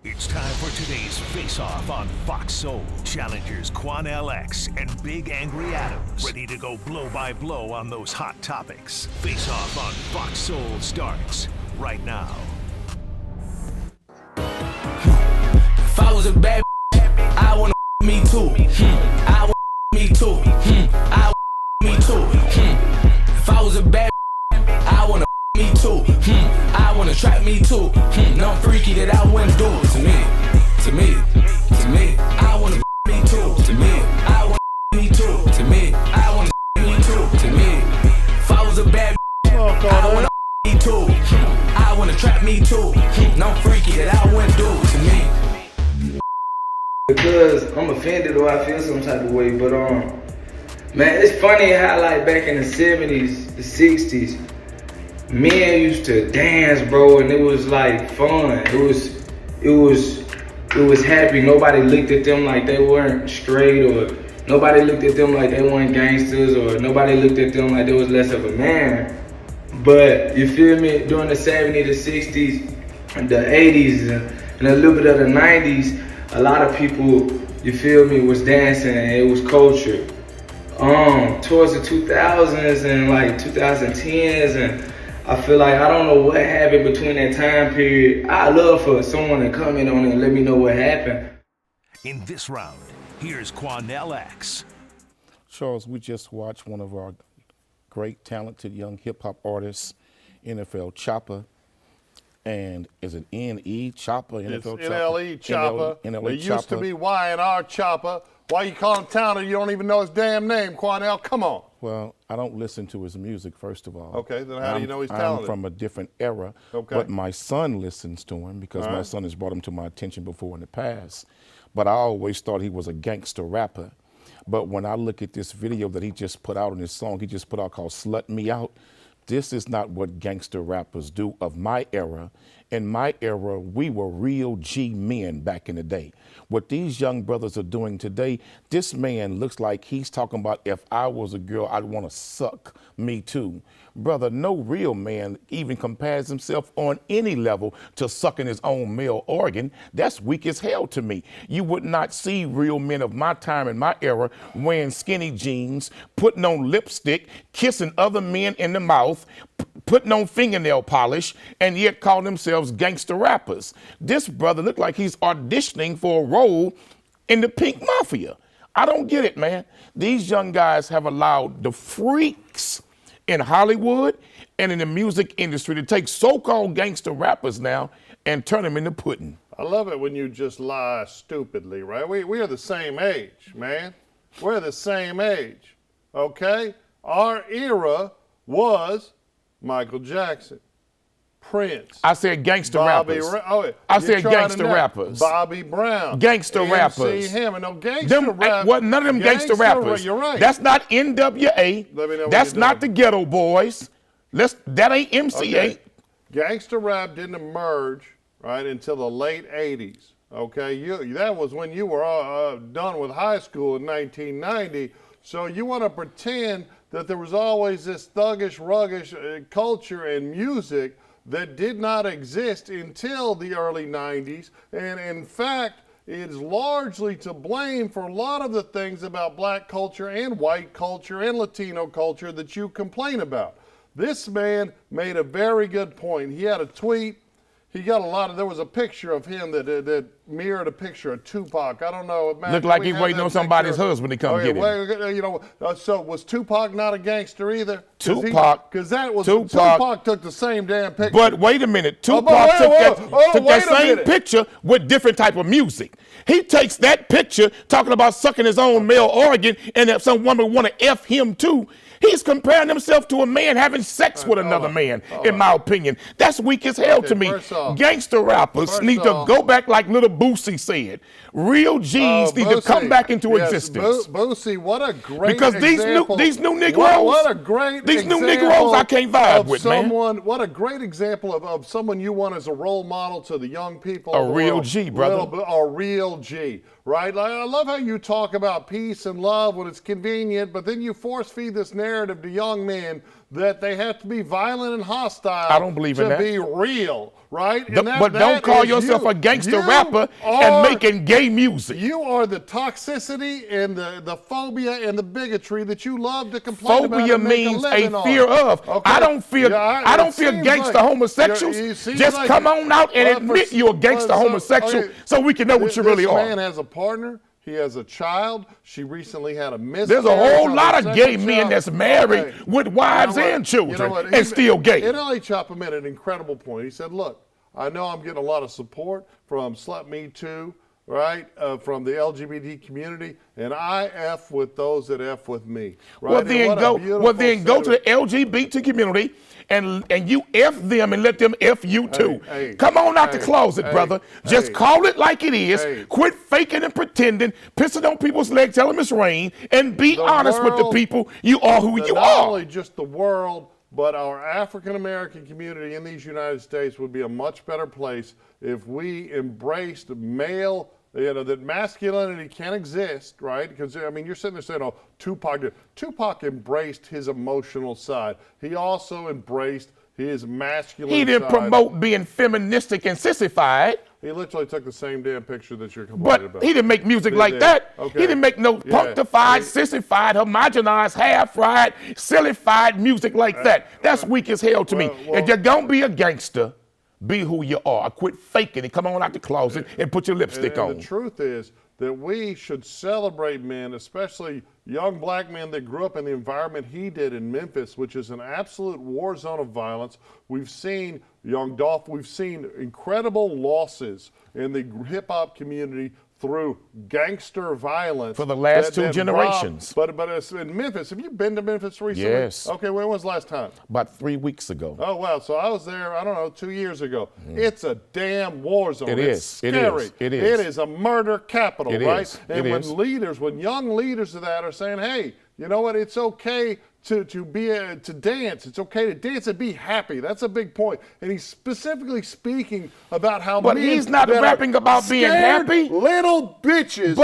It's time for today's Face-Off on Fox Soul. Challengers Quan LX and Big Angry Adams, ready to go blow by blow on those hot topics. Face-Off on Fox Soul starts right now. If I was a bad I wanna me too. I wanna me too. I wanna me too. If I was a bad I wanna me too. I wanna trap me too. No freaky that I wouldn't do it to me. To me. I wanna me too. To me. I wanna me too. To me. I wanna me too. To me. If I was a bad I wanna me too. I wanna trap me too. No freaky that I wouldn't do it to me. Because I'm offended or I feel some type of way, but man, it's funny how like back in the 70s, the 60s, men used to dance, bro, and it was like fun. It was happy. Nobody looked at them like they weren't straight, or nobody looked at them like they weren't gangsters, or nobody looked at them like they was less of a man. But you feel me? During the 70s, the 60s, the 80s, and a little bit of the 90s, a lot of people, you feel me, was dancing, and it was culture. Towards the 2000s and like 2010s, and I feel like I don't know what happened between that time period. I'd love for someone to comment on it and let me know what happened. In this round, here's Quan LX. Charles, we just watched one of our great, talented young hip-hop artists, NFL Chopper. And is it NLE Chopper? It's NFL NLE Chopper. NLE It Chopper. used to be Y&R Chopper. Why you call him Towner? You don't even know his damn name, Quanell. Come on. Well, I don't listen to his music, first of all. Okay, then how do you know he's talented? I'm from a different era. Okay. But my son listens to him because my son has brought him to my attention before in the past. But I always thought he was a gangster rapper. But when I look at this video that he just put out in his song he just put out called Slut Me Out, this is not what gangster rappers do of my era. In my era, we were real G men back in the day. What these young brothers are doing today, this man looks like he's talking about if I was a girl, I'd want to suck me too. Brother, no real man even compares himself on any level to sucking his own male organ. That's weak as hell to me. You would not see real men of my time and my era wearing skinny jeans, putting on lipstick, kissing other men in the mouth, putting on fingernail polish, and yet call themselves gangster rappers. This brother looked like he's auditioning for a role in the Pink Mafia. I don't get it, man. These young guys have allowed the freaks in Hollywood and in the music industry to take so-called gangster rappers now and turn them into pudding. I love it when you just lie stupidly, right? We are the same age, man. We're the same age, okay? Our era was Michael Jackson, Prince. I said gangster rappers. I said gangster rappers. Bobby Brown. Gangster rappers. MC Hammer. No, gangster rappers. Well, none of them gangster rappers. You're right. That's not NWA. Let me know what That's you're not doing. the Ghetto Boys. That ain't MCA. Okay. Gangster rap didn't emerge, right, until the late 80s. Okay, that was when you were done with high school in 1990. So you want to pretend that there was always this thuggish, ruggish culture and music that did not exist until the early 90s. And in fact, it is largely to blame for a lot of the things about black culture and white culture and Latino culture that you complain about. This man made a very good point. He had a tweet. He got a lot of, there was a picture of him that mirrored a picture of Tupac. I don't know. Looked like he waiting on somebody's husband to come get him. Well, you know, so was Tupac not a gangster either? Tupac. Because Tupac took the same damn picture. But wait a minute. Tupac took that same picture with different type of music. He takes that picture talking about sucking his own male organ and if some woman want to F him too. He's comparing himself to a man having sex with another man, in my opinion. That's weak as hell to me. Gangster rappers need to go back like Little Boosie said. Real G's need to come back into existence. Boosie, what a great because example. these new Negroes, what a great these new Negroes I can't vibe with, man. What a great example of someone you want as a role model to the young people. A real G, brother. A real G, right? I love how you talk about peace and love when it's convenient, but then you force feed this narrative to young men that they have to be violent and hostile. I don't believe in that. To be real, right? But don't call yourself a gangster rapper and making gay music. You are the toxicity and the phobia and the bigotry that you love to complain about. Phobia means a fear of. Okay. I don't fear gangster homosexuals. Just come on out and admit you're a gangster homosexual so we can know what you really are. This man has a partner. He has a child. She recently had a miscarriage. There's a whole lot of gay men that's married with wives and children and still gay. NLE Chopper made an incredible point. He said, look, I know I'm getting a lot of support from Slut Me Too, right, from the LGBT community, and I F with those that F with me. Right? Well, then go to the LGBT community and you F them and let them F you too. Come on out the closet, brother. Just call it like it is. Quit faking and pretending, pissing on people's legs, tell them it's rain, and be honest with the people. You are who you are. Not only just the world, but our African-American community in these United States would be a much better place if we embraced male, that masculinity can exist, right? Because, I mean, you're sitting there saying, oh, Tupac embraced his emotional side. He also embraced his masculine side. He didn't promote being feministic and sissified. He literally took the same damn picture that you're complaining about. But he didn't make music like that. Okay. He didn't make no punctified, sissified, homogenized, half-fried, sillified music like that. That's weak as hell to me. If you're going to be a gangster, be who you are. Quit faking it. Come on out the closet and put your lipstick on. The truth is that we should celebrate men, especially young black men that grew up in the environment he did in Memphis, which is an absolute war zone of violence. We've seen young Dolph, we've seen incredible losses in the hip hop community through gangster violence for the last two generations. But it's in Memphis. Have you been to Memphis recently? Yes. Okay, when was the last time? About 3 weeks ago. Oh, wow. So I was there, I don't know, 2 years ago. It's a damn war zone. It's scary. It is. It is a murder capital, right? And when when young leaders of that are saying, hey, you know what, it's okay to dance. It's okay to dance and be happy. That's a big point. And he's specifically speaking about how but he's not rapping about being happy. Little bitches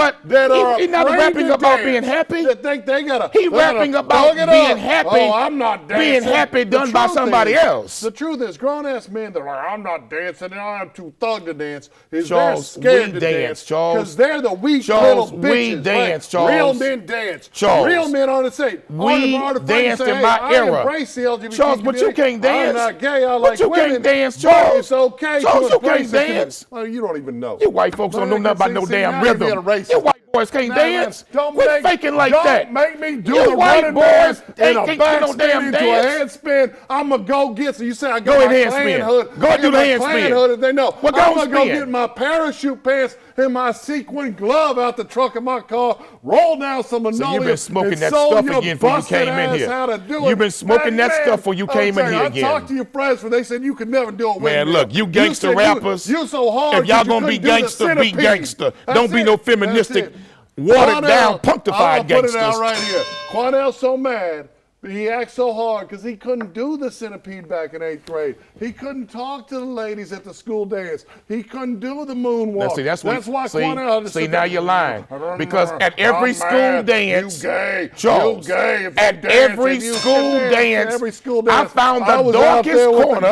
he's not rapping about being happy. That think they gotta. He rapping about being happy. Oh, I'm not dancing. Being happy done by somebody else. The truth is, grown ass men that are like, I'm not dancing and I'm too thug to dance. Charles, they're scared we to dance, Charles. Because they're the weak Charles, little bitches. We dance, right? Charles. Real men dance. Charles. Real men on the stage. We danced in my era. I embrace the LGBT Charles, but you can't dance. I'm not gay. I like you women. Can't dance, Charles. It's okay Charles, to you can't dance. Well, you don't even know. You white folks don't know nothing about no damn rhythm. You white boys can't dance. Quit faking like that. Don't make me do you a white running boys and a no damn into a handspin. I'm going to go get, so you say I go got my ahead, Klan spin. hood. Go do the handspin. Hood if they know. Well, I'm going to go get my parachute pants and my sequin glove out the trunk of my car, roll down some linoleum. So you've been smoking that stuff again before you came in here. You've been smoking that stuff before you came in here again. I talked to your friends when they said you could never do it with me. Man, look, you gangster rappers. You so hard. If y'all gonna be gangster, be gangster. Don't be no feministic, watered down, punctified gangsters. I'll put it out right here. Quanell's so mad. He acts so hard because he couldn't do the centipede back in 8th grade. He couldn't talk to the ladies at the school dance. He couldn't do the moonwalk. That's why Quanell. See, now you're lying. Because at every school dance, you gay. Charles, you gay. At every school dance, I found the darkest corner.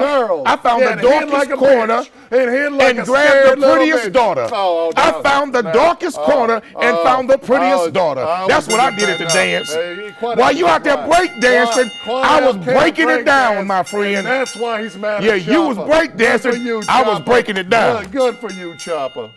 I found the darkest corner and grabbed the prettiest daughter. I found the darkest corner and found the prettiest daughter. That's what I did at the dance. While you out there break dancing, I was breaking it down, my friend. That's why he's mad at Choppa. You was break dancing, I was breaking it down. Good for you, Choppa.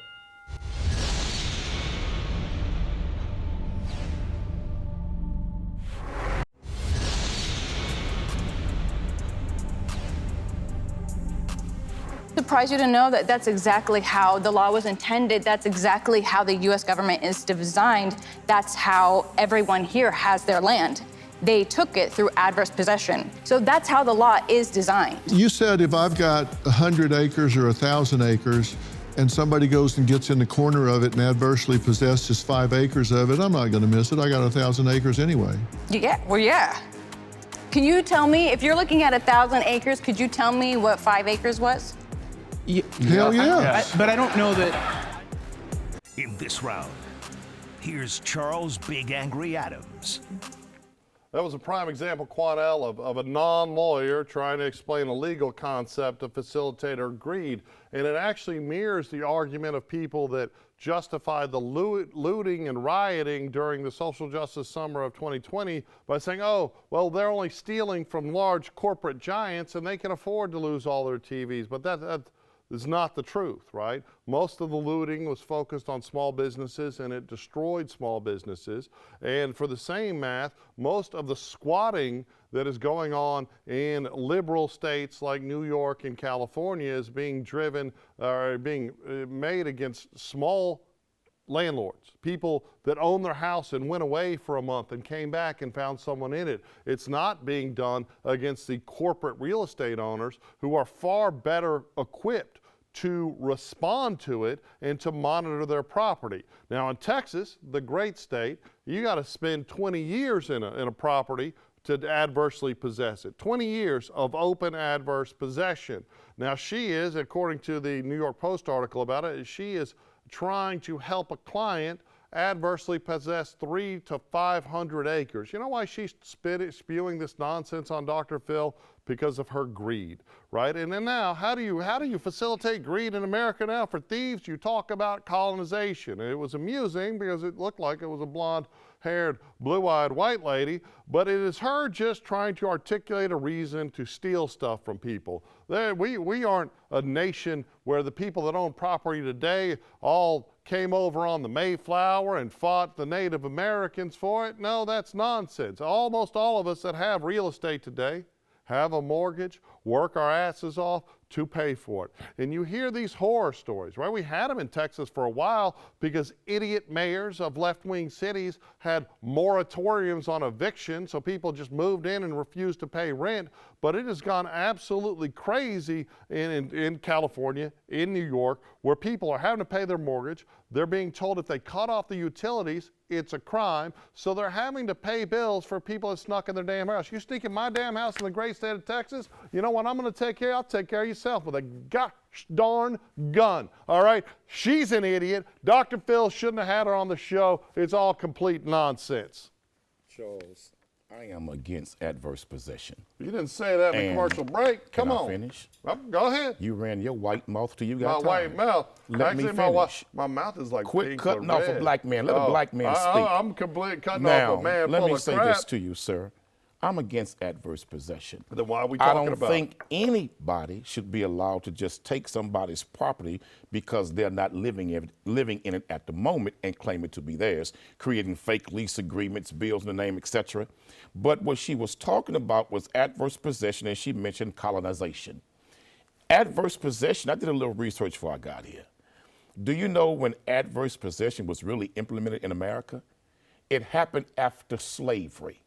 Surprise you to know that that's exactly how the law was intended. That's exactly how the U.S. government is designed. That's how everyone here has their land. They took it through adverse possession. So that's how the law is designed. You said if I've got 100 acres or 1,000 acres and somebody goes and gets in the corner of it and adversely possesses 5 acres of it, I'm not going to miss it. I got 1,000 acres anyway. Yeah, well, yeah. Can you tell me, if you're looking at 1,000 acres, could you tell me what 5 acres was? Hell yeah. But I don't know that. In this round, here's Charles Big Angry Adams. That was a prime example, Quanell, of a non-lawyer trying to explain a legal concept of facilitator greed. And it actually mirrors the argument of people that justified the looting and rioting during the social justice summer of 2020 by saying, oh, well, they're only stealing from large corporate giants and they can afford to lose all their TVs. But that is not the truth, right? Most of the looting was focused on small businesses and it destroyed small businesses. And for the same math, most of the squatting that is going on in liberal states like New York and California is being driven or being made against small landlords, people that own their house and went away for a month and came back and found someone in it. It's not being done against the corporate real estate owners who are far better equipped to respond to it and to monitor their property. Now in Texas, the great state, you got to spend 20 years in a property to adversely possess it. 20 years of open adverse possession. Now she is, according to the New York Post article about it, she is trying to help a client adversely possess 300 to 500 acres. You know why she's spewing this nonsense on Dr. Phil? Because of her greed, right? And then now, how do you facilitate greed in America now? For thieves, you talk about colonization. And it was amusing because it looked like it was a blonde-haired, blue-eyed white lady, but it is her just trying to articulate a reason to steal stuff from people. We aren't a nation where the people that own property today all came over on the Mayflower and fought the Native Americans for it. No, that's nonsense. Almost all of us that have real estate today have a mortgage, work our asses off to pay for it. And you hear these horror stories, right? We had them in Texas for a while because idiot mayors of left-wing cities had moratoriums on eviction, so people just moved in and refused to pay rent. But it has gone absolutely crazy in California, in New York, where people are having to pay their mortgage. They're being told if they cut off the utilities, it's a crime. So they're having to pay bills for people that snuck in their damn house. You sneak in my damn house in the great state of Texas, you know what I'm going to take care of? I'll take care of yourself with a gosh darn gun. All right? She's an idiot. Dr. Phil shouldn't have had her on the show. It's all complete nonsense. Charles, I am against adverse possession. You didn't say that in the commercial break. Come on. Can I finish? Go ahead. You ran your white mouth till you My got white mouth. Let me finish. My mouth is like Quit pink cutting or off red. a black man. Let a black man speak. I'm completely cutting Now, off a man let full me of say crap. this to you, sir. I'm against adverse possession. Then why are we I talking don't about think anybody should be allowed to just take somebody's property because they're not living in it at the moment and claim it to be theirs, creating fake lease agreements, bills in the name, etc. But what she was talking about was adverse possession, and she mentioned colonization. Adverse possession, I did a little research before I got here. Do you know when adverse possession was really implemented in America? It happened after slavery.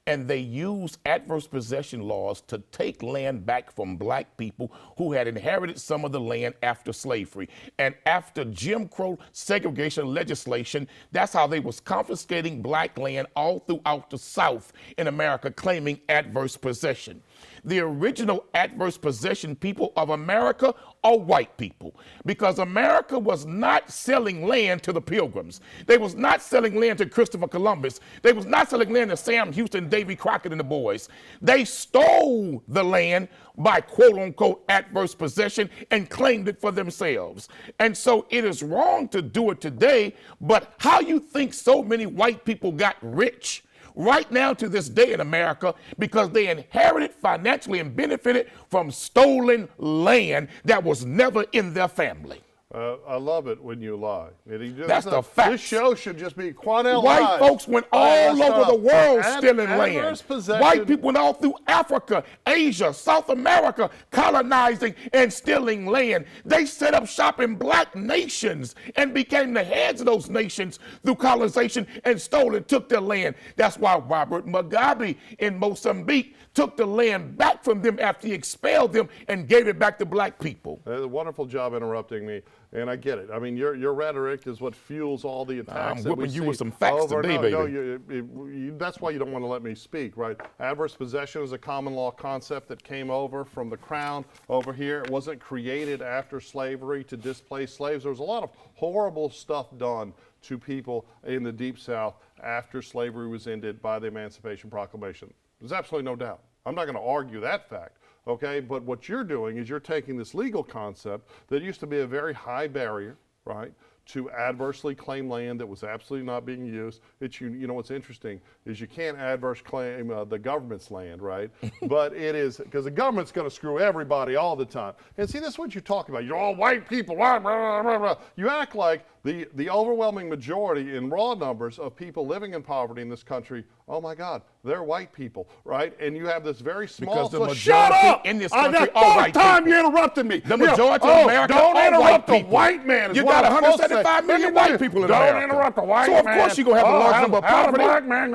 And they used adverse possession laws to take land back from black people who had inherited some of the land after slavery. And after Jim Crow segregation legislation, that's how they was confiscating black land all throughout the South in America, claiming adverse possession. The original adverse possession people of America are white people, because America was not selling land to the Pilgrims. They was not selling land to Christopher Columbus. They was not selling land to Sam Houston, Davy Crockett and the boys. They stole the land by quote unquote adverse possession and claimed it for themselves. And so it is wrong to do it today, but how you think so many white people got rich right now to this day in America because they inherited financially and benefited from stolen land that was never in their family. I love it when you lie. That's the fact. This show should just be Quanell White lies. folks went all over the world stealing adverse land. possession. White people went all through Africa, Asia, South America, colonizing and stealing land. They set up shop in black nations and became the heads of those nations through colonization and stole and took their land. That's why Robert Mugabe in Mozambique took the land back from them after he expelled them and gave it back to black people. A wonderful job interrupting me, and I get it. I mean, your rhetoric is what fuels all the attacks. I'm whipping you with some facts today, baby. No, that's why you don't want to let me speak, right? Adverse possession is a common law concept that came over from the crown over here. It wasn't created after slavery to displace slaves. There was a lot of horrible stuff done to people in the Deep South after slavery was ended by the Emancipation Proclamation. There's absolutely no doubt. I'm not going to argue that fact, okay? But what you're doing is you're taking this legal concept that used to be a very high barrier, right, to adversely claim land that was absolutely not being used. It's, you know what's interesting is you can't adverse claim the government's land, right? But it is, because the government's going to screw everybody all the time. And see, this is what you talk about. You're all white people, blah, blah, blah, blah. You act like the overwhelming majority in raw numbers of people living in poverty in this country, oh my God, they're white people, right? And you have this very small... Because the majority shut up! in this country That's are the white time people. you interrupted me. The majority of America don't are interrupt white the people. white man. You got 175 million white people in America. Don't interrupt the white so man. So of course you're going to have a large number of poverty. Black man,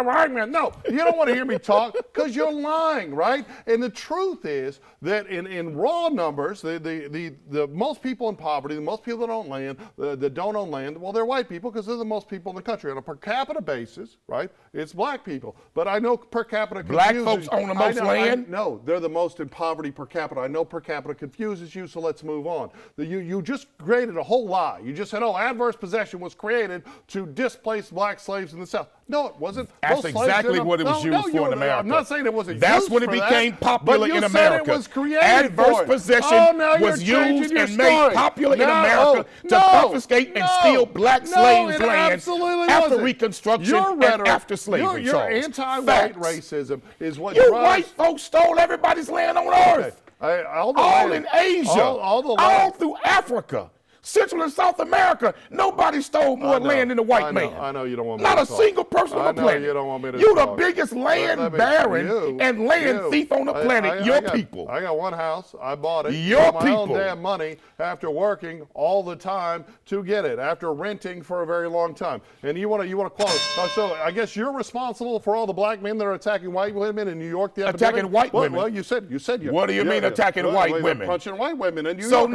white man. No, you don't want to hear me talk because you're lying, right? And the truth is that in raw numbers, the most people in poverty, the most people that don't land, that don't own land, well, they're white people because they're the most people in the country. On a per capita basis, right, it's black people. But I know per capita Black confuses... folks own the most land? No, they're the most in poverty per capita. I know per capita confuses you, so let's move on. You just created a whole lie. You just said, oh, adverse possession was created to displace black slaves in the South. No, it wasn't. That's exactly what it was used for in America. I'm not saying it wasn't That's used when it for became that, popular but in you America. Said it was created Adverse for it. possession was used and made popular in America to confiscate and steal black slaves' land after Reconstruction and after slavery. Your anti-white racism is what you white folks stole everybody's land on Earth. All in Asia, all through Africa. Central and South America, nobody stole more land than the white man. I know you don't want me to talk. Not a single person on the planet. You don't want me to You're talk. the biggest land baron and land thief on the planet. Your people. I got one house. I bought it. Your with my own damn money after working all the time to get it, after renting for a very long time. And you want to quote. So I guess you're responsible for all the black men that are attacking white women in New York. The attacking white women. Well, you said you. What do you mean attacking white women? Punching white women in New so York.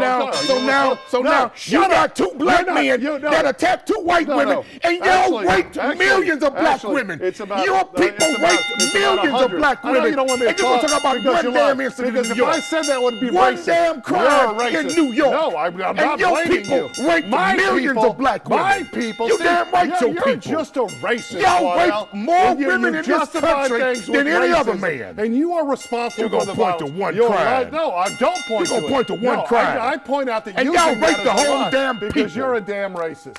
Now. You got two black men that attacked two white women, and y'all raped millions of black women. Your people raped millions of black women. You don't want me to and you're going to talk about one damn incident in New York. If I said that would be one racist. damn crime in New York. No, I'm not and your blaming people you. raped millions of black women. My people. You damn right your people. You're just a racist. Y'all raped more women in this country than any other man. And you are responsible for the violence. You're going to point to one crime. No, I don't point to it. You're going to point to one crime. I point out that you y'all raped the whole damn people. Because you're a damn racist.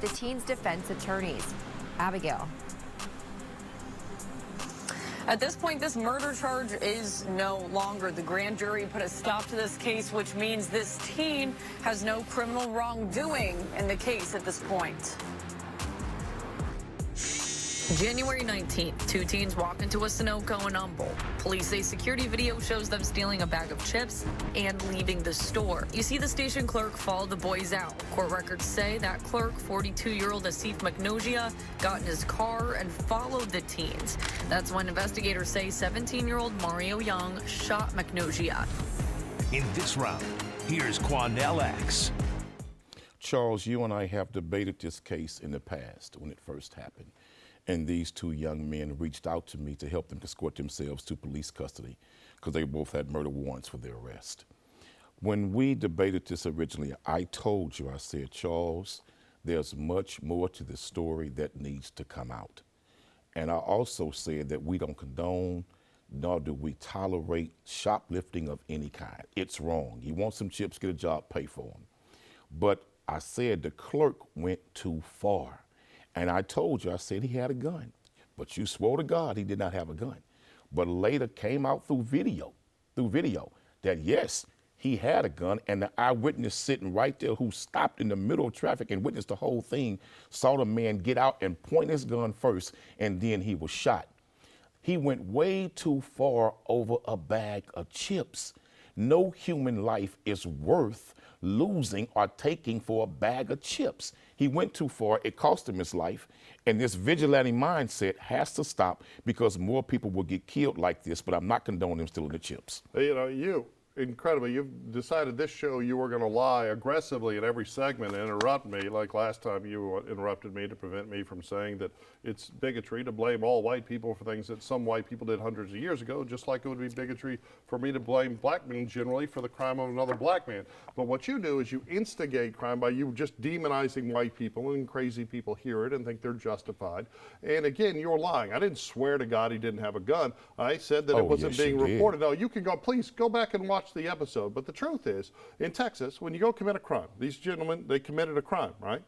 The teen's defense attorneys. Abigail. At this point, this murder charge is no longer. The grand jury put a stop to this case, which means this teen has no criminal wrongdoing in the case at this point. January 19th, two teens walk into a Sunoco in Humboldt. Police say security video shows them stealing a bag of chips and leaving the store. You see the station clerk follow the boys out. Court records say that clerk, 42-year-old Asif McNojia, got in his car and followed the teens. That's when investigators say 17-year-old Mario Young shot McNojia. In this round, here's Quanell X. Charles, you and I have debated this case in the past when it first happened. And these two young men reached out to me to help them escort themselves to police custody because they both had murder warrants for their arrest. When we debated this originally, I told you, I said, Charles, there's much more to this story that needs to come out. And I also said that we don't condone, nor do we tolerate shoplifting of any kind. It's wrong. You want some chips, get a job, pay for them. But I said the clerk went too far. And I told you, I said he had a gun, but you swore to God he did not have a gun. But later came out through video, that yes, he had a gun, and the eyewitness sitting right there who stopped in the middle of traffic and witnessed the whole thing, saw the man get out and point his gun first, and then he was shot. He went way too far over a bag of chips. No human life is worth losing or taking for a bag of chips. He went too far, it cost him his life, and this vigilante mindset has to stop because more people will get killed like this, but I'm not condoning him stealing the chips. You know, incredibly. You've decided this show you were going to lie aggressively in every segment and interrupt me, like last time you interrupted me to prevent me from saying that it's bigotry to blame all white people for things that some white people did hundreds of years ago, just like it would be bigotry for me to blame black men generally for the crime of another black man. But what you do is you instigate crime by you just demonizing white people, and crazy people hear it and think they're justified. And again, you're lying. I didn't swear to God he didn't have a gun. I said that it wasn't being reported. No, you can go, please go back and watch the episode. But the truth is, in Texas, when you go commit a crime, these gentlemen, they committed a crime, right?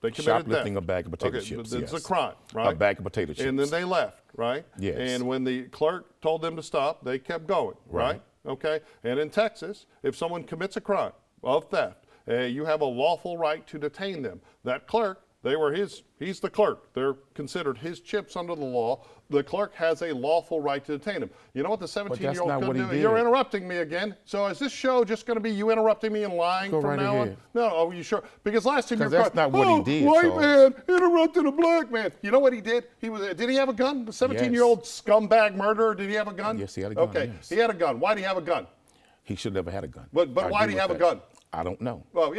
They committed shoplifting theft. a bag of potato chips. It's yes. a crime, right? A bag of potato chips. And then they left, right? Yes. And when the clerk told them to stop, they kept going, right? Okay. And in Texas, if someone commits a crime of theft, you have a lawful right to detain them. That clerk, he's the clerk. They're considered his chips under the law. The clerk has a lawful right to detain him. You know what the 17-year-old could do? You're interrupting me again. So is this show just going to be you interrupting me and lying from now on? No, are you sure? Because last time you were that's not what he did, white Charles. man interrupted a black man. You know what he did? Did he have a gun? The 17-year-old scumbag murderer, did he have a gun? Yes, he had a gun. Okay, yes. He had a gun. Why did he have a gun? He should never had a gun. But why did he have a gun? I don't know. Well,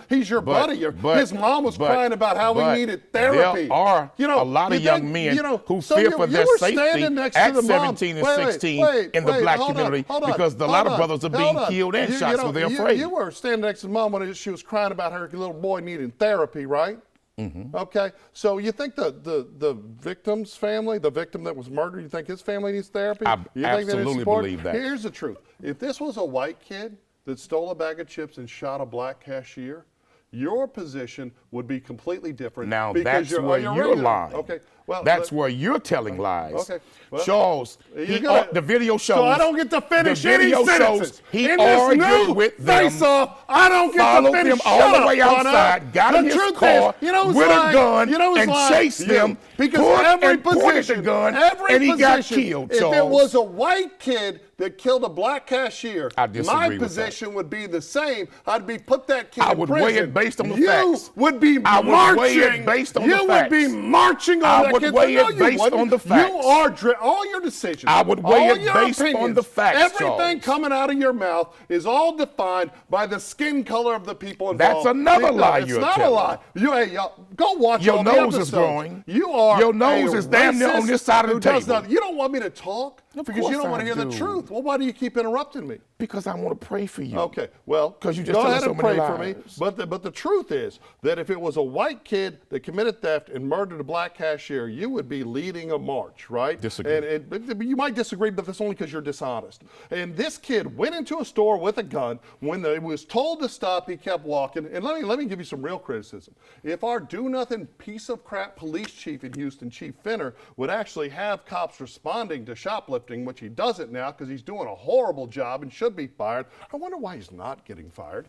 he's your buddy. His mom was crying about how he needed therapy. There are a lot of young men who fear for their safety at 17 and 16 in the black community because a lot of brothers are being killed and shot, so they're afraid. You were standing next to mom when she was crying about her little boy needing therapy, right? Mm-hmm. Okay, so you think the victim's family, the victim that was murdered, you think his family needs therapy? I absolutely believe that. Here's the truth. If this was a white kid that stole a bag of chips and shot a black cashier, your position would be completely different. Now that's where you're lying. Okay, well that's where you're telling lies. Okay, well, Charles, the video shows. So I don't get to finish the any video sentences. Shows he in this argued new with them. Face-off, I don't get to finish. Followed them all the way outside, got in his car with a gun, and chased them. Because every position, the gun, and he got killed. If Charles. it was a white kid that killed a black cashier, my with position would be the same. I'd be put that kid I in would prison. weigh it based on the facts. You would be I marching. would weigh it based on the facts. You would be marching on that kid. I would weigh it based on the facts. You are all your decisions. I would weigh it based opinions, on the facts, everything coming out of your mouth is all defined by the skin color of the people involved. That's another lie you're telling. It's not a lie. Hey, y'all, go watch your all the nose episodes. Is growing. You are your nose is damn near on this side of the table. You don't want me to talk because you don't want to hear the truth. Well, why do you keep interrupting me? Because I want to pray for you. Okay, well, because you just go ahead and pray for me. lies. But the truth is that if it was a white kid that committed theft and murdered a black cashier, you would be leading a march, right? Disagree. And you might disagree, but that's only because you're dishonest. And this kid went into a store with a gun. When he was told to stop, he kept walking. And let me give you some real criticism. If our do-nothing piece of crap police chief in Houston, Chief Finner, would actually have cops responding to shoplifting, which he doesn't now because he's doing a horrible job and should be fired. I wonder why he's not getting fired.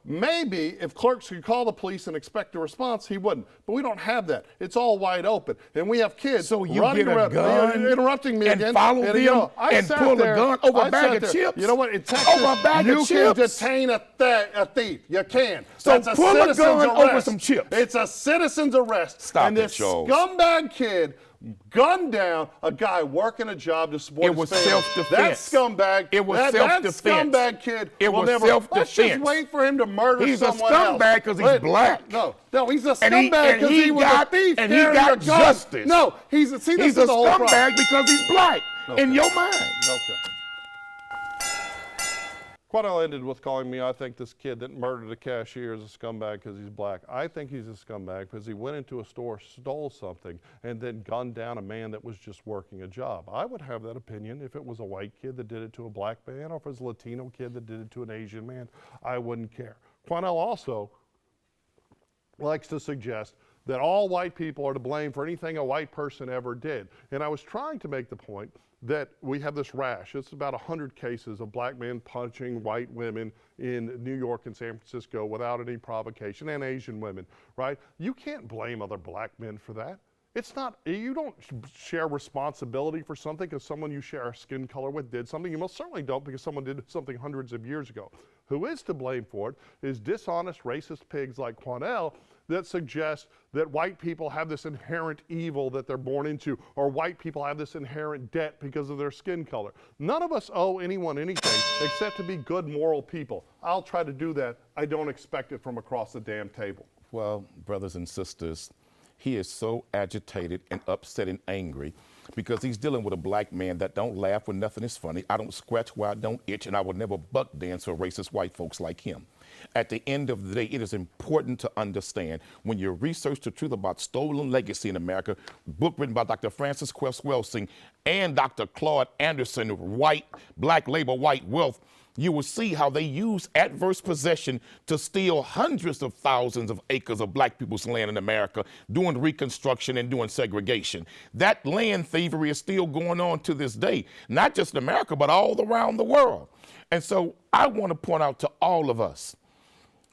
Maybe if clerks could call the police and expect a response, he wouldn't. But we don't have that. It's all wide open. And we have kids running around, interrupting me and again. Follow them and pull a gun over a bag of chips. You know what? In Texas, over a bag of chips. You can detain a thief. You can. So pull a gun over some chips. It's a citizen's arrest. Stop and this scumbag kid gunned down a guy working a job to support his family. It was self-defense. That scumbag. It was self-defense. That scumbag kid. It was self-defense. Let's just wait for him to murder someone else. He's a scumbag because he's black. No, he's a scumbag because he was a thief. And he got justice. No, he's a scumbag because he's black. In your mind. Okay. Squatty ended with calling me, I think this kid that murdered a cashier is a scumbag because he's black. I think he's a scumbag because he went into a store, stole something, and then gunned down a man that was just working a job. I would have that opinion if it was a white kid that did it to a black man, or if it was a Latino kid that did it to an Asian man. I wouldn't care. Quanell also likes to suggest that all white people are to blame for anything a white person ever did. And I was trying to make the point that we have this rash. It's about 100 cases of black men punching white women in New York and San Francisco without any provocation, and Asian women, right? You can't blame other black men for that. It's not, you don't share responsibility for something because someone you share a skin color with did something. You most certainly don't because someone did something hundreds of years ago. Who is to blame for it is dishonest, racist pigs like Quanell that suggest that white people have this inherent evil that they're born into, or white people have this inherent debt because of their skin color. None of us owe anyone anything except to be good moral people. I'll try to do that. I don't expect it from across the damn table. Well, brothers and sisters, he is so agitated and upset and angry because he's dealing with a black man that don't laugh when nothing is funny. I don't scratch where I don't itch, and I will never buck dance for racist white folks like him. At the end of the day, it is important to understand when you research the truth about stolen legacy in America, book written by Dr. Francis Quest Welsing and Dr. Claude Anderson, White, Black Labor, White Wealth, you will see how they use adverse possession to steal hundreds of thousands of acres of black people's land in America, doing Reconstruction and doing segregation. That land thievery is still going on to this day, not just in America, but all around the world. And so I want to point out to all of us,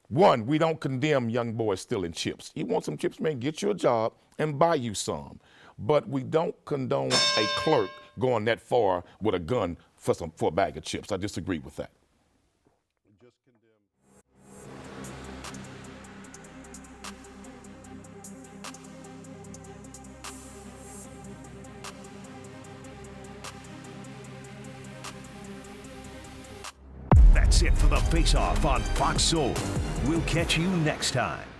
one, we don't condemn young boys stealing chips. You want some chips, man, get you a job and buy you some. But we don't condone a clerk going that far with a gun for a bag of chips. I disagree with that. That's it for the Face-Off on Fox Soul. We'll catch you next time.